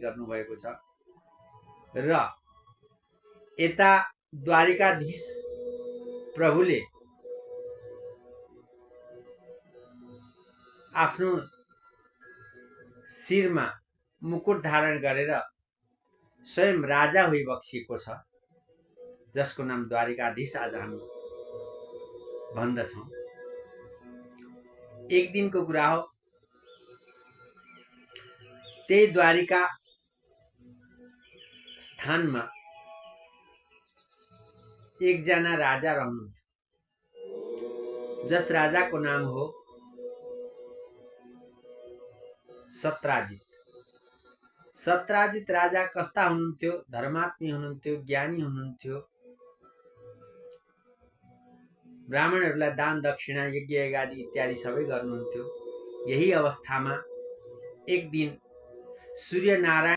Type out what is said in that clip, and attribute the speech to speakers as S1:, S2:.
S1: गर्नुभएको छ र यता द्वारिकाधीश प्रभुले आफ्नो शिरमा मुकुट धारण गरेर स्वयं राजा हुई बक्सिएको छ, जसको नाम द्वारिकाधीश आज हामी भन्दछौं। एक दिनको कुरा हो, त्यही द्वारिका स्थानमा एकजना राजा रहनुहुन्थ्यो, जस राजाको नाम हो सत्राजित। सत्राजित राजा कस्ता हुनुहुन्थ्यो? धर्मात्मी हुनुहुन्थ्यो, ज्ञानी हुनुहुन्थ्यो, ब्राह्मणहरूलाई दान दक्षिणा यज्ञ यज्ञादि इत्यादि सबै गर्नुहुन्थ्यो। यही अवस्थामा एक दिन सूर्य नारायण